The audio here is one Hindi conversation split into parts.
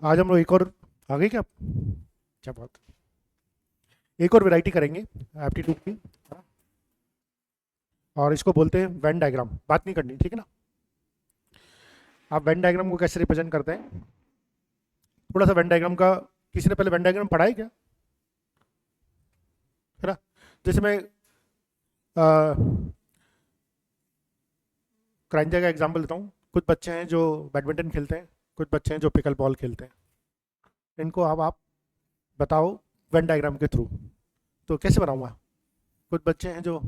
आज हम लोग एक और आ गए क्या? क्या बात, एक और वैरायटी करेंगे एप्टीट्यूड की, और इसको बोलते हैं वेन डायग्राम। बात नहीं करनी, ठीक है ना? आप वेन डायग्राम को कैसे रिप्रेजेंट करते हैं, थोड़ा सा वेन डायग्राम का, किसी ने पहले वेन डायग्राम पढ़ा है क्या? है ना? जैसे मैं क्रांजा का एग्जांपल लेता हूँ। कुछ बच्चे हैं जो बैडमिंटन खेलते हैं, कुछ बच्चे हैं जो पिकल बॉल खेलते हैं। इनको अब आप बताओ वेन डायग्राम के थ्रू, तो कैसे बनाऊंगा? कुछ बच्चे हैं जो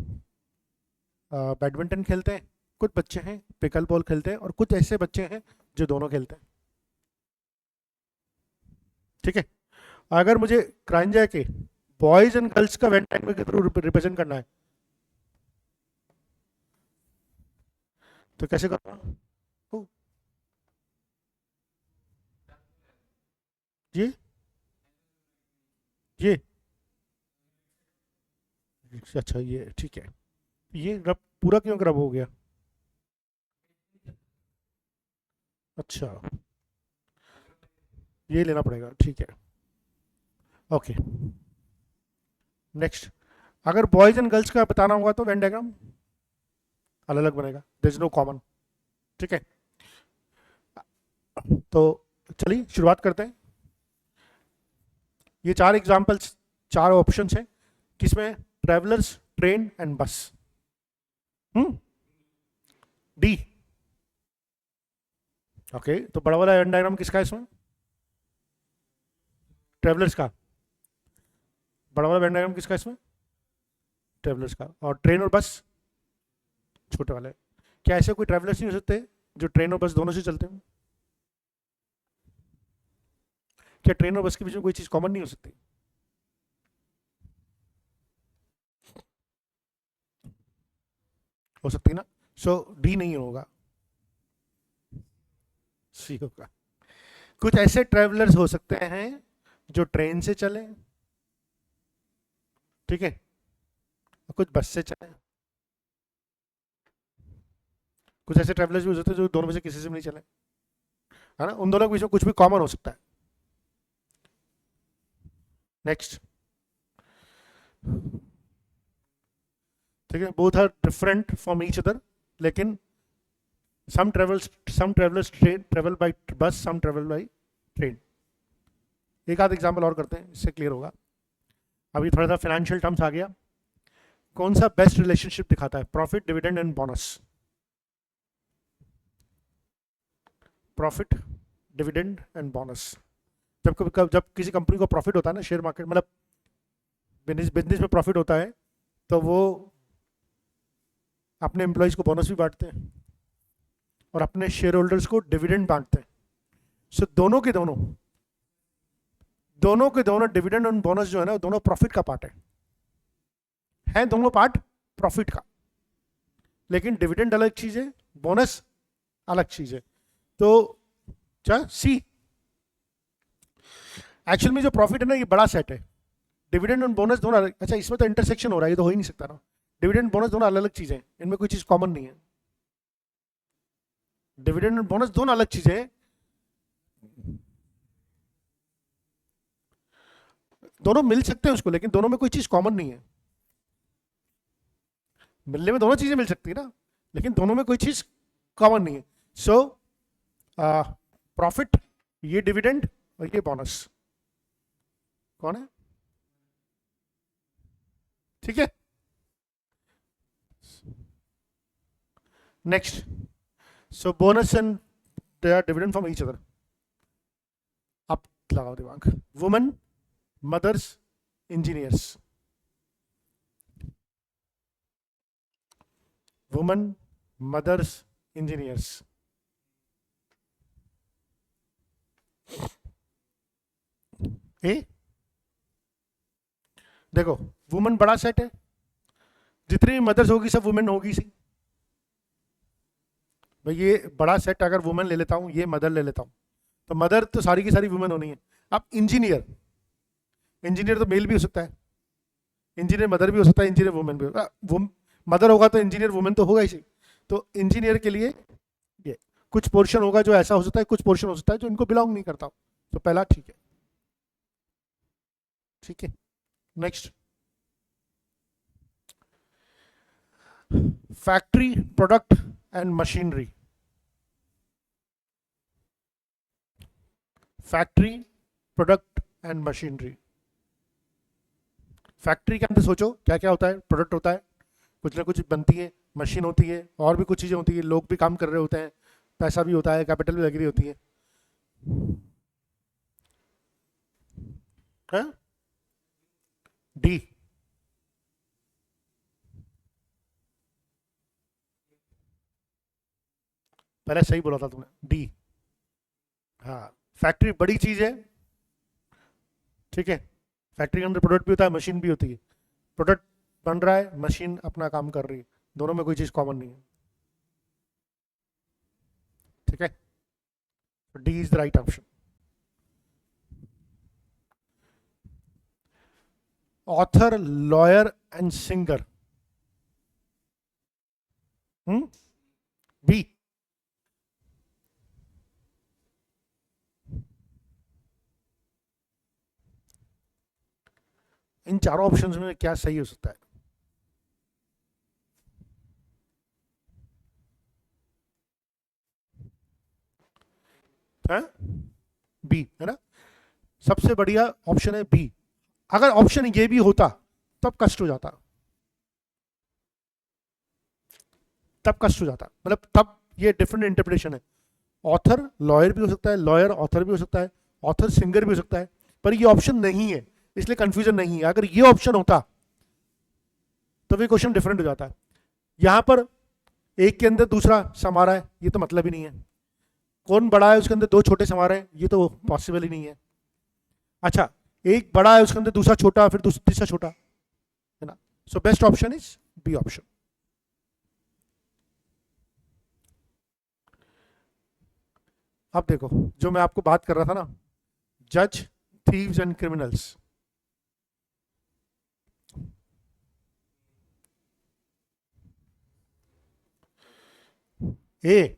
बैडमिंटन खेलते हैं, कुछ बच्चे हैं पिकल बॉल खेलते हैं, और कुछ ऐसे बच्चे हैं जो दोनों खेलते हैं। ठीक है? अगर मुझे क्रांजा के बॉयज एंड गर्ल्स का वेन डायग्राम के थ्रू रिप्रेजेंट करना है तो कैसे करना? ये ये अच्छा, ये ठीक है। ये रब पूरा क्यों रब हो गया? अच्छा, ये लेना पड़ेगा, ठीक है। Okay, next. अगर बॉयज एंड गर्ल्स का बताना होगा तो वेन डायग्राम अलग अलग बनेगा, देयर इज नो कॉमन। ठीक है, तो चलिए शुरुआत करते हैं। ये चार एग्जांपल्स, चार ऑप्शंस हैं, किसमें? ट्रेवलर्स, ट्रेन एंड बस। डी। ओके, तो बड़ा वाला वेन डायग्राम किसका है इसमें? ट्रेवलर्स का। बड़ा वाला वेन डायग्राम किसका है इसमें? ट्रेवलर्स का। और ट्रेन और बस छोटे वाले। क्या ऐसे कोई ट्रेवलर्स नहीं हो सकते जो ट्रेन और बस दोनों से चलते हो? क्या ट्रेन और बस के बीच में कोई चीज कॉमन नहीं हो सकती? हो सकती ना? सो डी नहीं होगा, सी होगा। कुछ ऐसे ट्रेवलर्स हो सकते हैं जो ट्रेन से चले, ठीक है, और कुछ बस से चले। कुछ ऐसे ट्रेवलर्स भी हो सकते हैं जो दोनों में से किसी से भी नहीं चले, है ना? उन दोनों के बीच में कुछ भी कॉमन हो सकता है। नेक्स्ट। ठीक है, both are different from each other, लेकिन some travelers travel by bus, some travel by train। एक आध एग्जांपल और करते हैं, इससे क्लियर होगा। अभी थोड़ा सा फाइनेंशियल टर्म्स आ गया। कौन सा बेस्ट रिलेशनशिप दिखाता है? Profit, dividend and bonus. Profit, dividend and bonus. जब किसी कंपनी को प्रॉफिट होता है ना, शेयर मार्केट मतलब बिजनेस में प्रॉफिट होता है, तो वो अपने एम्प्लॉयज को बोनस भी बांटते हैं और अपने शेयर होल्डर्स को डिविडेंड बांटते हैं। सो दोनों के दोनों डिविडेंड और बोनस जो है ना, दोनों प्रॉफिट का पार्ट है दोनों पार्ट प्रॉफिट का। लेकिन डिविडेंड अलग चीज है, बोनस अलग चीज है। तो क्या सी? एक्चुअल में जो प्रॉफिट है ना, ये बड़ा सेट है। डिविडेंड और बोनस दोनों अलग। अच्छा, इसमें तो इंटरसेक्शन हो रहा है, ये तो हो ही नहीं सकता ना। डिविडेंड बोनस दोनों अलग अलग चीजें, इनमें कोई चीज कॉमन नहीं है। डिविडेंड और बोनस दोनों अलग चीजें हैं, दोनों मिल सकते हैं उसको, लेकिन दोनों में कोई चीज कॉमन नहीं है। मिलने में दोनों चीजें मिल सकती है ना, लेकिन दोनों में कोई चीज कॉमन नहीं है। सो प्रॉफिट, ये डिविडेंड और ये बोनस, कौन है? ठीक है, next. So bonus and they are dividend from each other. अब लगाओ दिमाग। Women, mothers, engineers. Women, mothers, engineers. ए, देखो, वुमेन बड़ा सेट है, जितनी भी मदर्स होगी सब वुमेन होगी सी। भाई ये बड़ा सेट, अगर वुमेन ले लेता हूँ, ये मदर ले लेता हूँ, तो मदर तो सारी की सारी वुमेन होनी है। अब इंजीनियर, इंजीनियर तो मेल भी हो सकता है, इंजीनियर मदर भी हो सकता है, इंजीनियर वुमेन भी हो। मदर होगा तो इंजीनियर वुमेन तो होगा ही सी। तो इंजीनियर के लिए ये कुछ पोर्शन होगा जो ऐसा हो सकता है, कुछ पोर्शन हो सकता है जो इनको बिलोंग नहीं करता। तो पहला ठीक है, ठीक है। Next, factory, product and machinery. Factory, product and machinery. Factory के अंदर सोचो क्या क्या होता है, प्रोडक्ट होता है, कुछ ना कुछ बनती है, मशीन होती है, और भी कुछ चीज़ें होती है, लोग भी काम कर रहे होते हैं, पैसा भी होता है, कैपिटल भी लगी रही होती है। हाँ? डी। पहले सही बोला था तुमने, डी। हाँ, फैक्ट्री बड़ी चीज़ है, ठीक है। फैक्ट्री के अंदर प्रोडक्ट भी होता है, मशीन भी होती है। प्रोडक्ट बन रहा है, मशीन अपना काम कर रही है, दोनों में कोई चीज़ कॉमन नहीं है, ठीक है। D is the right option. Author, lawyer and singer. B. इन चारों ऑप्शंस में क्या सही हो सकता है? है बी, है ना? सबसे बढ़िया ऑप्शन है बी। अगर ऑप्शन ये भी होता तब कष्ट हो जाता, तब कष्ट हो जाता, मतलब तब ये डिफरेंट इंटरप्रिटेशन है। ऑथर लॉयर भी हो सकता है, लॉयर ऑथर भी हो सकता है, ऑथर सिंगर भी हो सकता है, पर ये ऑप्शन नहीं है, इसलिए कंफ्यूजन नहीं है। अगर ये ऑप्शन होता तो ये क्वेश्चन डिफरेंट हो जाता है। यहां पर एक के अंदर दूसरा समा रहा है, ये तो मतलब ही नहीं है। कौन बड़ा है, उसके अंदर दो छोटे समा रहे हैं, ये तो पॉसिबल ही नहीं है। अच्छा, एक बड़ा है, उसके अंदर दूसरा छोटा, फिर तीसरा छोटा, है ना? So best option is B option. अब देखो, जो मैं आपको बात कर रहा था ना, जज, थीव्स एंड क्रिमिनल्स। ए,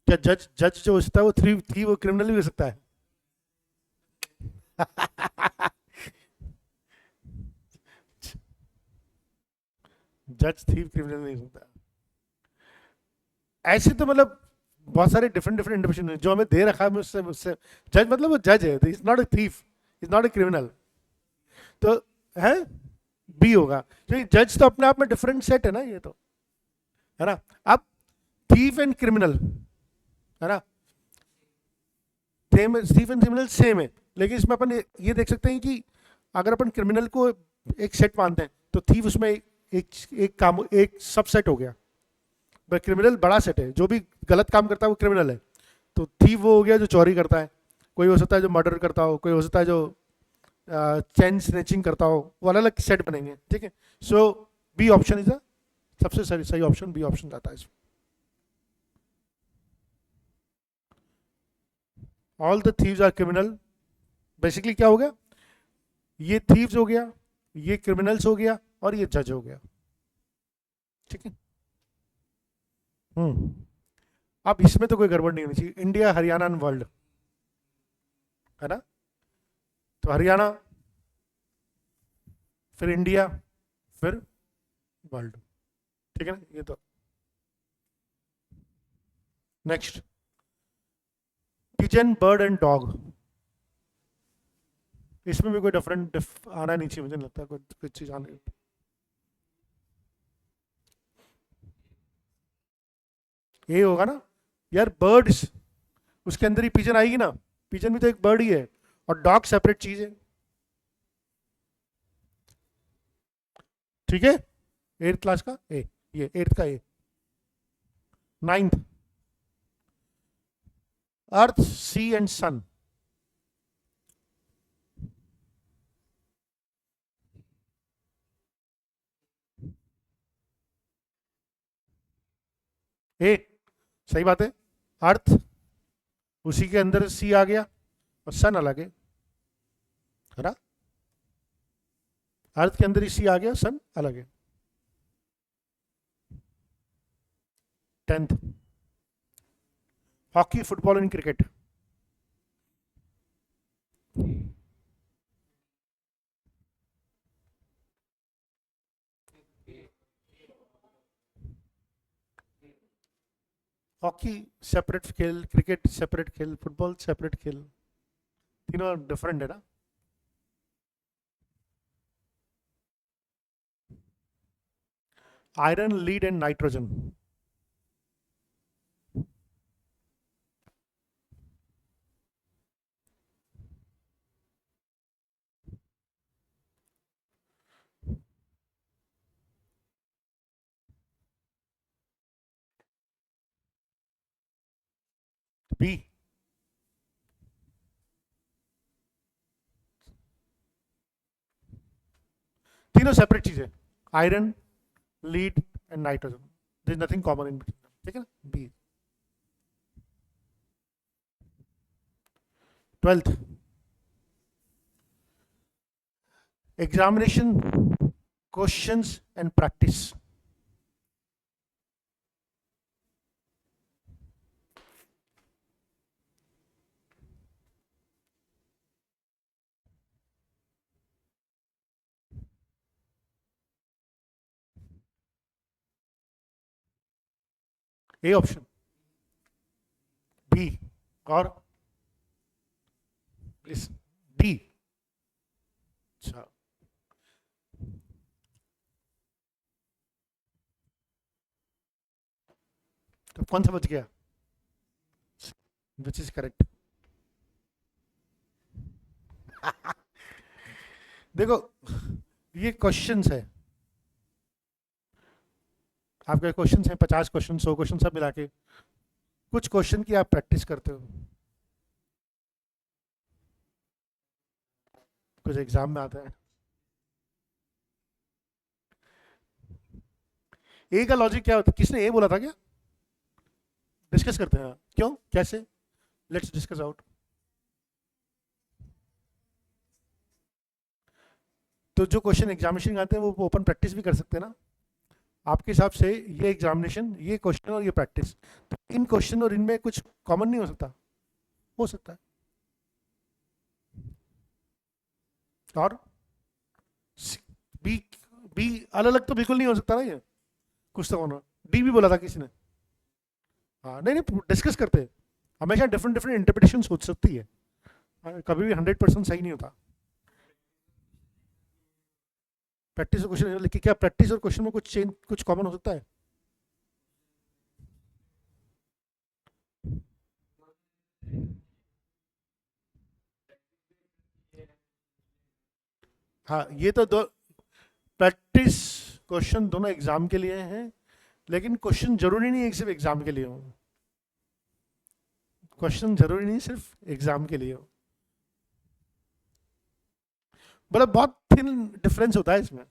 क्या जज, जज जो होता है वो थी थी वो क्रिमिनल भी हो सकता है? जज थी क्रिमिनल नहीं हो सकता। ऐसे तो मतलब बहुत सारे डिफरेंट डिफरेंट इंटरप्रिटेशन जो हमें दे रखा है, मुझसे मुझसे जज मतलब वो जज है, is not a thief, is not a criminal. तो है बी होगा, क्योंकि जज तो अपने आप में डिफरेंट सेट है ना, ये तो, है ना? अब थीफ एंड क्रिमिनल, है ना, same, thief and criminal same है, लेकिन इसमें अपन ये देख सकते हैं कि अगर अपन क्रिमिनल को एक सेट मानते हैं तो थीफ उसमें एक काम, एक सबसेट हो गया। क्रिमिनल बड़ा सेट है, जो भी गलत काम करता है वो क्रिमिनल है। तो थीफ वो हो गया जो चोरी करता है, कोई हो सकता है जो मर्डर करता हो, कोई हो सकता है जो चेन स्नैचिंग करता हो, वो अलग अलग सेट बनेंगे, ठीक है। So B option is the सबसे सही सही ऑप्शन, बी ऑप्शन जाता है इसमें। All the thieves are criminal, basically क्या हो गया, ये थीव्स हो गया, ये क्रिमिनल्स हो गया, और ये जज हो गया, ठीक है। अब इसमें तो कोई गड़बड़ नहीं होनी चाहिए, इंडिया, हरियाणा एंड वर्ल्ड, है ना? तो हरियाणा, फिर इंडिया, फिर वर्ल्ड, ठीक है ना, ये तो। Next, pigeon, bird and dog. इसमें भी कोई डिफरेंट आना नहीं चाहिए, मुझे नहीं लगता कोई चीज आने। ये होगा ना यार, बर्ड्स, उसके अंदर ही पिजन आएगी ना, पिजन भी तो एक बर्ड ही है, और डॉग सेपरेट चीज है, ठीक है। एट्थ क्लास का ए, ये एट्थ का ए। नाइन्थ, अर्थ, सी एंड सन। ए, सही बात है। अर्थ, उसी के अंदर सी आ गया, और सन अलग है ना? अर्थ के अंदर ही सी आ गया, सन अलग है। Tenth, hockey, football and cricket. हॉकी सेपरेट खेल, क्रिकेट सेपरेट खेल, फुटबॉल सेपरेट खेल, तीनों डिफरेंट है ना। Iron, lead and nitrogen. B. तीनों सेपरेट चीजें, iron, lead and nitrogen, there is nothing common in between, ठीक है ना। B. 12th examination questions and practice. A option, B और इस डी। अच्छा, तो कौन सा बच गया? Which is correct? देखो, ये क्वेश्चंस है, आपके क्वेश्चंस हैं 50 क्वेश्चन, 100 क्वेश्चन सब मिला के। कुछ क्वेश्चन की आप प्रैक्टिस करते हो, कुछ एग्जाम में आता है। ए का लॉजिक क्या होता है? किसने ए बोला था क्या? डिस्कस करते हैं, क्यों, कैसे? Let's discuss out. तो जो क्वेश्चन एग्जामिनेशन आते हैं वो ओपन प्रैक्टिस भी कर सकते हैं ना। आपके हिसाब से ये एग्जामिनेशन, ये क्वेश्चन और ये प्रैक्टिस, तो इन क्वेश्चन और इनमें कुछ कॉमन नहीं हो सकता? हो सकता है। और बी, बी अलग अलग तो बिल्कुल नहीं हो सकता ना, ये कुछ तो होना। डी भी बोला था किसी ने। हाँ, नहीं नहीं, डिस्कस करते हैं, हमेशा डिफरेंट डिफरेंट इंटरप्रिटेशन हो सकती है, कभी भी 100% सही नहीं होता। प्रैक्टिस और क्वेश्चन, लेकिन क्या प्रैक्टिस और क्वेश्चन में कुछ चेंज, कुछ कॉमन हो सकता है? हाँ, ये तो दो, प्रैक्टिस क्वेश्चन दोनों एग्जाम के लिए हैं, लेकिन क्वेश्चन जरूरी नहीं है सिर्फ एग्जाम के लिए हो। क्वेश्चन जरूरी नहीं सिर्फ एग्जाम के लिए हो, मतलब बहुत थिन डिफरेंस होता है इसमें।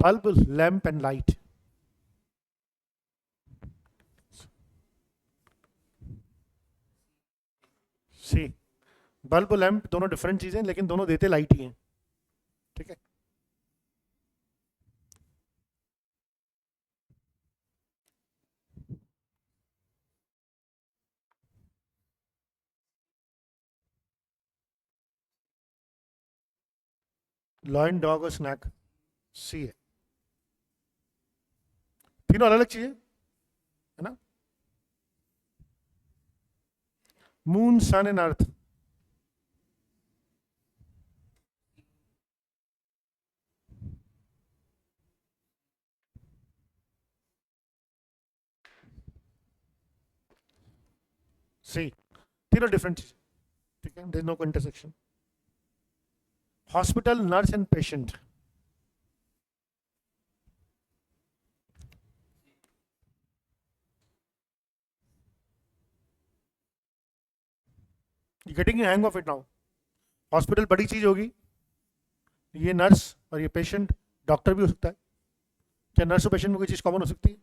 Bulb, lamp and light. C. Bulb और लैंप दोनों डिफरेंट चीजें, लेकिन दोनों देते लाइट ही हैं, ठीक है। लॉयन, डॉग और स्नैक, सी है। तीनों अलग अलग चीजें है ना। Moon, sun and earth. C. तीनों डिफरेंट चीज, ठीक है, there no intersection. Hospital, nurse and patient. Getting hang of it now. Hospital बड़ी चीज होगी, ये नर्स और ये पेशेंट, डॉक्टर भी हो सकता है। क्या नर्स और पेशेंट में कोई चीज कॉमन हो सकती है?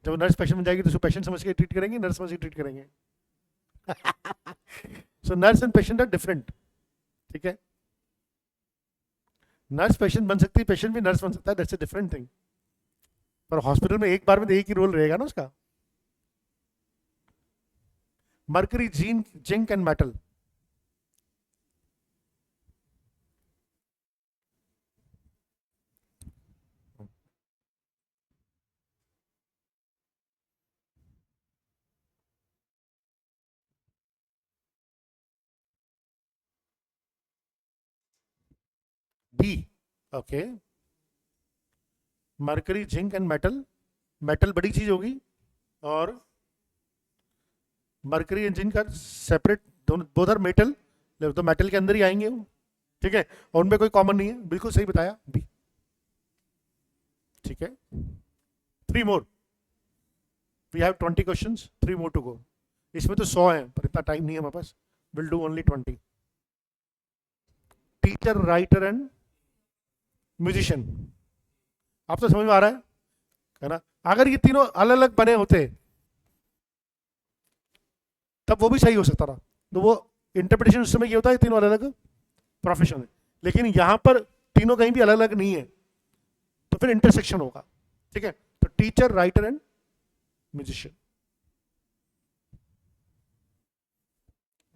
जब नर्स पेशेंट में जाएगी तो उसको पेशेंट समझ के ट्रीट करेंगे, नर्स समझ के ट्रीट करेंगे। So nurse and patient are different, ठीक है। नर्स पेशेंट बन सकती है, पेशेंट भी नर्स बन सकता है, दैट्स अ डिफरेंट थिंग। पर हॉस्पिटल में एक बार में एक ही रोल रहेगा ना उसका। Mercury, zinc and metal. B, okay. Mercury, zinc and metal, metal बड़ी चीज होगी और मरकरी एंड जिंक का सेपरेट, दोनों बोथ आर मेटल, तो मेटल के अंदर ही आएंगे वो, ठीक है, और उनमें कोई कॉमन नहीं है, बिल्कुल सही बताया, बी, ठीक है। 3 more, we have 20 questions, 3 more to go. इसमें तो 100 हैं पर इतना टाइम नहीं है हमारे पास, will do only 20। Teacher, writer and musician, आप तो समझ में आ रहा है ना? अगर ये तीनों अलग अलग बने होते तब वो भी सही हो सकता था, तो वो इंटरप्रिटेशन उस समय ये होता है तीनों अलग अलग प्रोफेशन है, लेकिन यहां पर तीनों कहीं भी अलग अलग नहीं है, तो फिर इंटरसेक्शन होगा, ठीक है। तो teacher, writer and musician,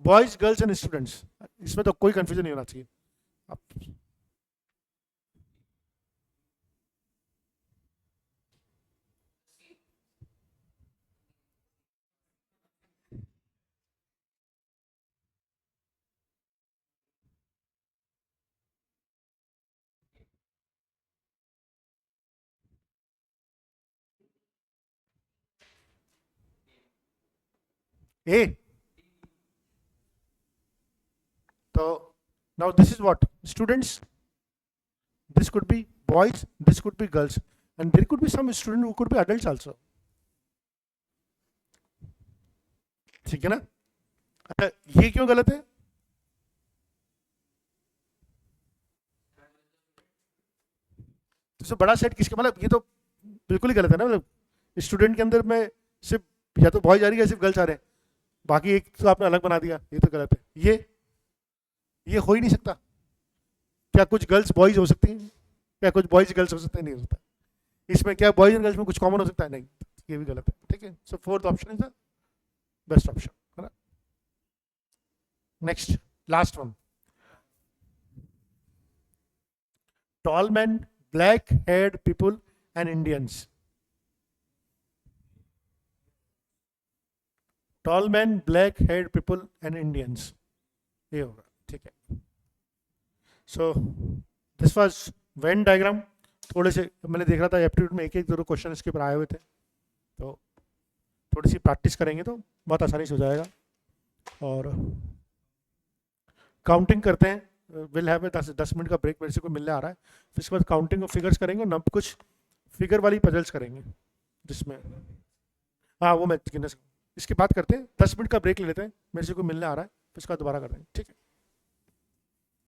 boys, girls and students, इसमें तो कोई कंफ्यूजन नहीं होना चाहिए। आप ए, तो now this is what students, this could be boys, this could be girls, and there could be some student who could be adults also, ठीक है ना? अच्छा, ये क्यों गलत है? तो बड़ा सेट किसका, मतलब ये तो बिल्कुल ही गलत है ना, मतलब स्टूडेंट के अंदर में सिर्फ या तो बॉयज आ रही है या सिर्फ गर्ल्स आ रहे हैं, बाकी एक तो आपने अलग बना दिया, ये तो गलत है। ये हो ही नहीं सकता। क्या कुछ गर्ल्स बॉयज हो सकती हैं? क्या कुछ बॉयज गर्ल्स हो सकते हैं? नहीं हो सकता। इसमें क्या बॉयज एंड गर्ल्स में कुछ कॉमन हो सकता है? नहीं, ये भी गलत है, ठीक है। So fourth option is the best option, है ना? Next, last one, tall men, black haired people and Indians. Tall men, black haired people and Indians, ये होगा, ठीक है। So this was Venn diagram. थोड़े से मैंने देख रहा था एप्टीट्यूड में एक एक दो क्वेश्चन इसके ऊपर आए हुए थे, तो थोड़ी सी प्रैक्टिस करेंगे तो बहुत आसानी से हो जाएगा। और काउंटिंग करते हैं, विल हैव 10 मिनट का ब्रेक मेरे से को मिलने आ रहा है, फिर इसके बाद काउंटिंग ऑफ फिगर्स करेंगे और कुछ फिगर वाली पजल्स करेंगे जिसमें, हाँ वो मैं गिनने, इसकी बात करते हैं। 10 मिनट का ब्रेक ले लेते हैं, मेरे से को मिलने आ रहा है, फिर इसका दोबारा करते हैं, ठीक है।